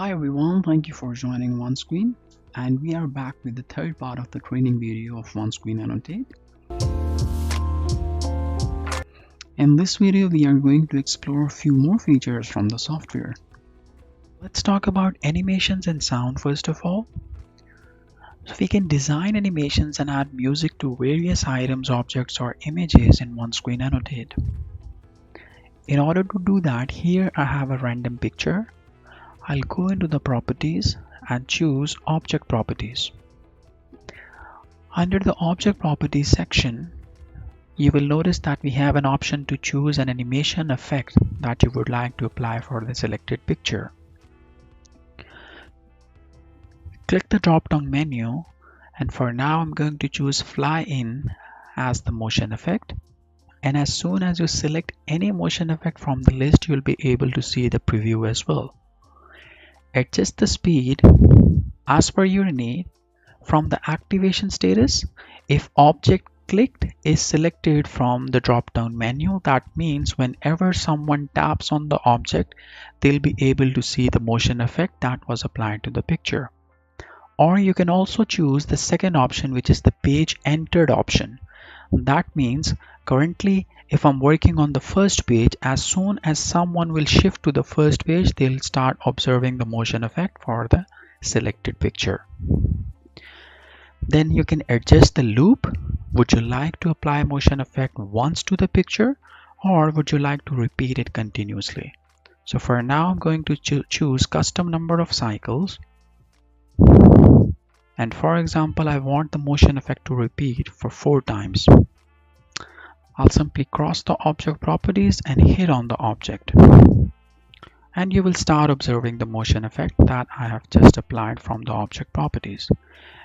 Hi everyone, thank you for joining OneScreen, and we are back with the third part of the training video of OneScreen Annotate. In this video, we are going to explore a few more features from the software. Let's talk about animations and sound first of all. So we can design animations and add music to various items, objects, or images in OneScreen Annotate. In order to do that, here I have a random picture. I'll go into the properties and choose object properties. Under the object properties section, you will notice that we have an option to choose an animation effect that you would like to apply for the selected picture. Click the drop-down menu, and for now I'm going to choose fly in as the motion effect. And as soon as you select any motion effect from the list, you'll be able to see the preview as well. Adjust the speed as per your need. From the activation status, if object clicked is selected from the drop-down menu, that means whenever someone taps on the object, they'll be able to see the motion effect that was applied to the picture. Or you can also choose the second option, which is the page entered option. That means currently if I'm working on the first page, as soon as someone will shift to the first page, they'll start observing the motion effect for the selected picture. Then you can adjust the loop. Would you like to apply motion effect once to the picture, or would you like to repeat it continuously? So for now, I'm going to choose custom number of cycles. And for example, I want the motion effect to repeat for 4 times. I'll simply cross the object properties and hit on the object. And you will start observing the motion effect that I have just applied from the object properties.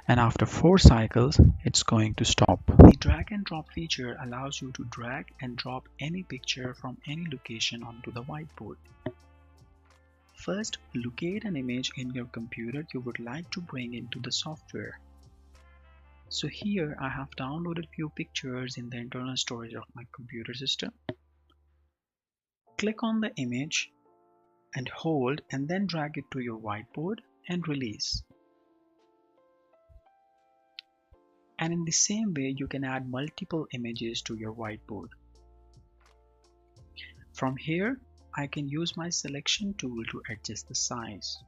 And after 4 cycles, it's going to stop. The drag and drop feature allows you to drag and drop any picture from any location onto the whiteboard. First, locate an image in your computer you would like to bring into the software. So here I have downloaded few pictures in the internal storage of my computer system. Click on the image and hold and then drag it to your whiteboard and release. And in the same way, you can add multiple images to your whiteboard. From here, I can use my selection tool to adjust the size,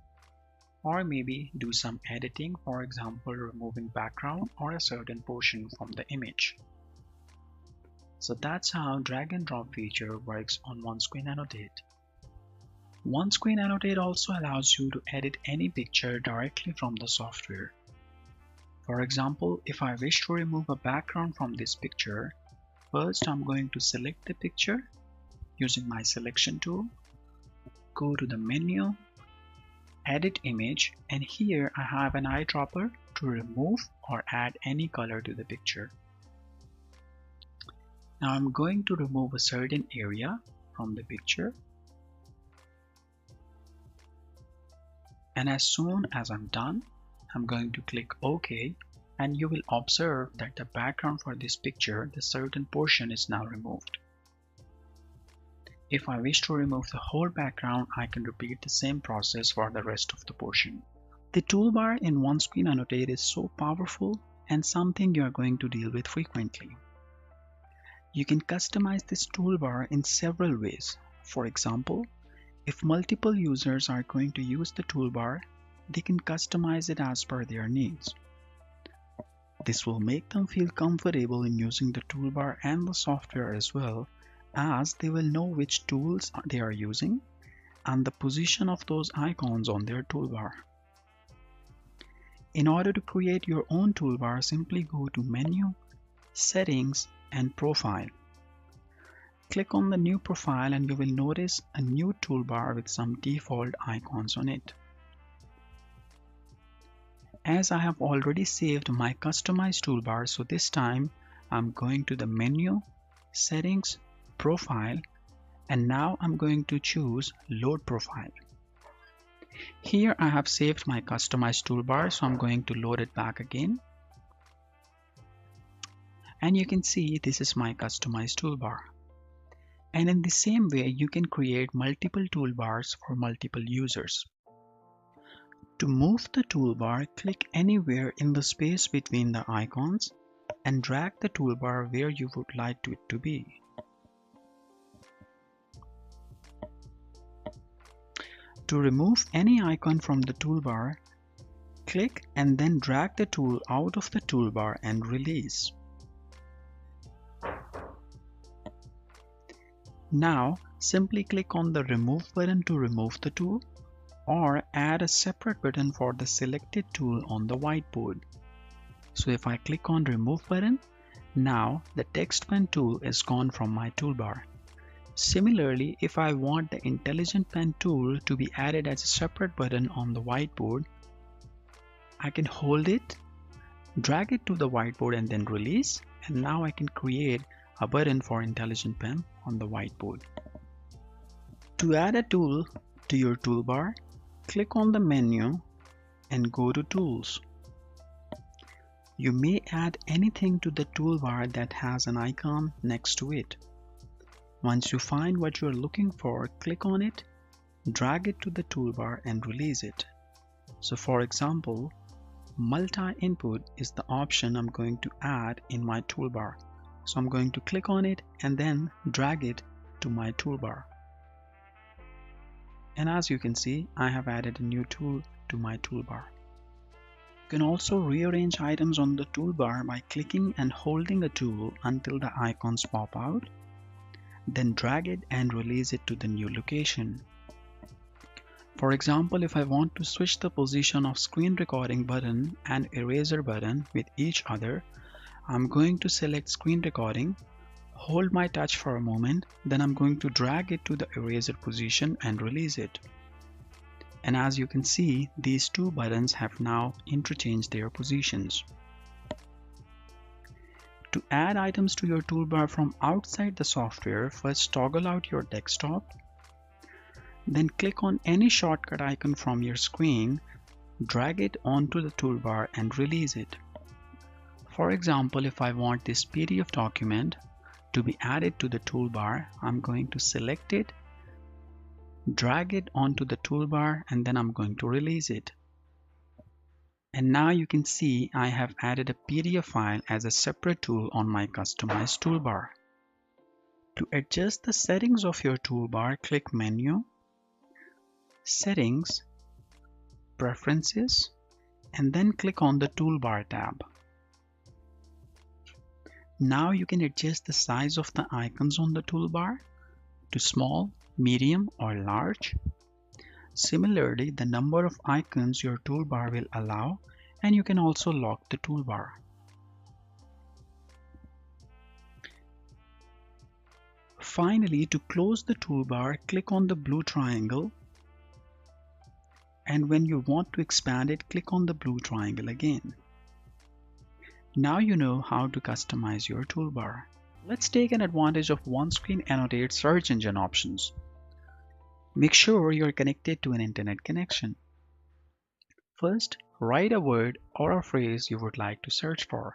or maybe do some editing, for example, removing background or a certain portion from the image. So that's how drag and drop feature works on OneScreen Annotate. OneScreen Annotate also allows you to edit any picture directly from the software. For example, if I wish to remove a background from this picture, first I'm going to select the picture using my selection tool, go to the menu, edit image, and here I have an eyedropper to remove or add any color to the picture. Now I'm going to remove a certain area from the picture. And as soon as I'm done, I'm going to click OK, and you will observe that the background for this picture, the certain portion is now removed. If I wish to remove the whole background, I can repeat the same process for the rest of the portion. The toolbar in OneScreen Annotate is so powerful and something you are going to deal with frequently. You can customize this toolbar in several ways. For example, if multiple users are going to use the toolbar, they can customize it as per their needs. This will make them feel comfortable in using the toolbar and the software as well, as they will know which tools they are using and the position of those icons on their toolbar. In order to create your own toolbar, simply go to Menu, Settings, and Profile. Click on the new profile and you will notice a new toolbar with some default icons on it. As I have already saved my customized toolbar, so this time I'm going to the Menu, Settings, Profile, and now I'm going to choose Load Profile. Here I have saved my customized toolbar, so I'm going to load it back again. And you can see this is my customized toolbar. And in the same way, you can create multiple toolbars for multiple users. To move the toolbar, click anywhere in the space between the icons and drag the toolbar where you would like it to be. To remove any icon from the toolbar, click and then drag the tool out of the toolbar and release. Now, simply click on the Remove button to remove the tool, or add a separate button for the selected tool on the whiteboard. So if I click on Remove button, now the text pen tool is gone from my toolbar. Similarly, if I want the Intelligent Pen tool to be added as a separate button on the whiteboard, I can hold it, drag it to the whiteboard and then release, and now I can create a button for Intelligent Pen on the whiteboard. To add a tool to your toolbar, click on the menu and go to Tools. You may add anything to the toolbar that has an icon next to it. Once you find what you are looking for, click on it, drag it to the toolbar and release it. So for example, multi-input is the option I'm going to add in my toolbar. So I'm going to click on it and then drag it to my toolbar. And as you can see, I have added a new tool to my toolbar. You can also rearrange items on the toolbar by clicking and holding a tool until the icons pop out. Then drag it and release it to the new location. For example, if I want to switch the position of screen recording button and eraser button with each other, I'm going to select screen recording, hold my touch for a moment, then I'm going to drag it to the eraser position and release it. And as you can see, these two buttons have now interchanged their positions. To add items to your toolbar from outside the software, first toggle out your desktop, then click on any shortcut icon from your screen, drag it onto the toolbar and release it. For example, if I want this PDF document to be added to the toolbar, I'm going to select it, drag it onto the toolbar, and then I'm going to release it. And now you can see I have added a PDF file as a separate tool on my customized toolbar. To adjust the settings of your toolbar, click Menu, Settings, Preferences, and then click on the Toolbar tab. Now you can adjust the size of the icons on the toolbar to small, medium, or large. Similarly, the number of icons your toolbar will allow, and you can also lock the toolbar. Finally, to close the toolbar, click on the blue triangle, and when you want to expand it, click on the blue triangle again. Now you know how to customize your toolbar. Let's take an advantage of OneScreen Annotate search engine options. Make sure you're connected to an internet connection. First, write a word or a phrase you would like to search for.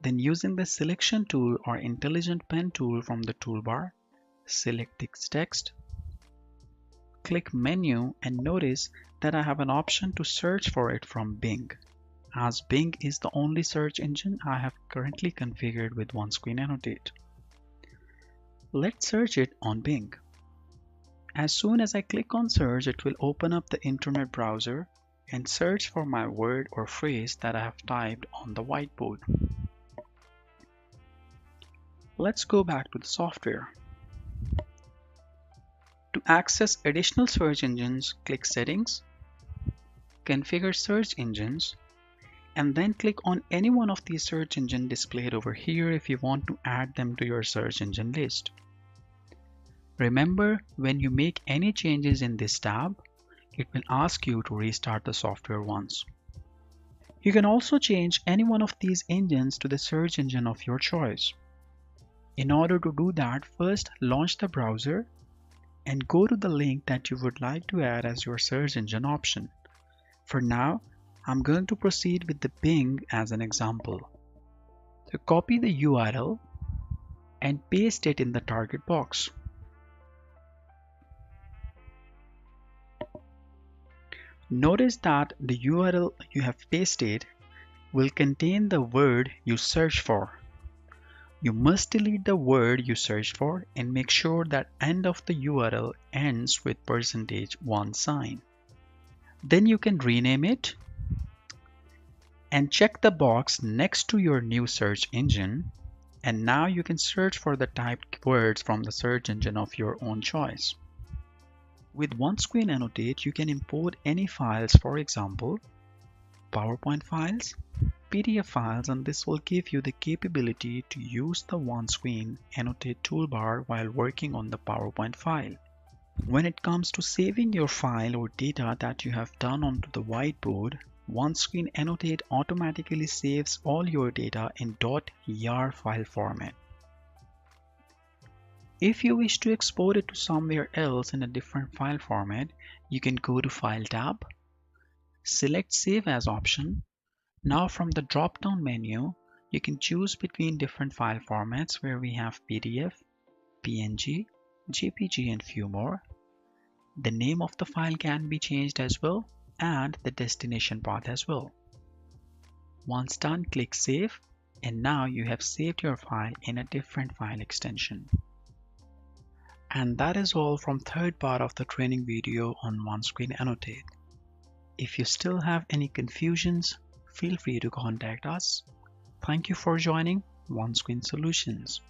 Then using the Selection tool or Intelligent Pen tool from the toolbar, select this text, click Menu, and notice that I have an option to search for it from Bing, as Bing is the only search engine I have currently configured with OneScreen Annotate. Let's search it on Bing. As soon as I click on search, it will open up the internet browser and search for my word or phrase that I have typed on the whiteboard. Let's go back to the software. To access additional search engines, click Settings, Configure Search Engines, and then click on any one of these search engines displayed over here if you want to add them to your search engine list. Remember, when you make any changes in this tab, it will ask you to restart the software once. You can also change any one of these engines to the search engine of your choice. In order to do that, first launch the browser and go to the link that you would like to add as your search engine option. For now, I'm going to proceed with the Bing as an example. So copy the URL and paste it in the target box. Notice that the URL you have pasted will contain the word you search for. You must delete the word you searched for and make sure that end of the URL ends with %1 sign. Then you can rename it and check the box next to your new search engine, and now you can search for the typed words from the search engine of your own choice. With OneScreen Annotate, you can import any files, for example, PowerPoint files, PDF files, and this will give you the capability to use the OneScreen Annotate toolbar while working on the PowerPoint file. When it comes to saving your file or data that you have done onto the whiteboard, OneScreen Annotate automatically saves all your data in .yar file format. If you wish to export it to somewhere else in a different file format, you can go to File tab, select Save As option. Now from the drop-down menu, you can choose between different file formats where we have PDF, PNG, JPG and few more. The name of the file can be changed as well and the destination path as well. Once done, click Save, and now you have saved your file in a different file extension. And that is all from third part of the training video on OneScreen Annotate. If you still have any confusions, feel free to contact us. Thank you for joining OneScreen Solutions.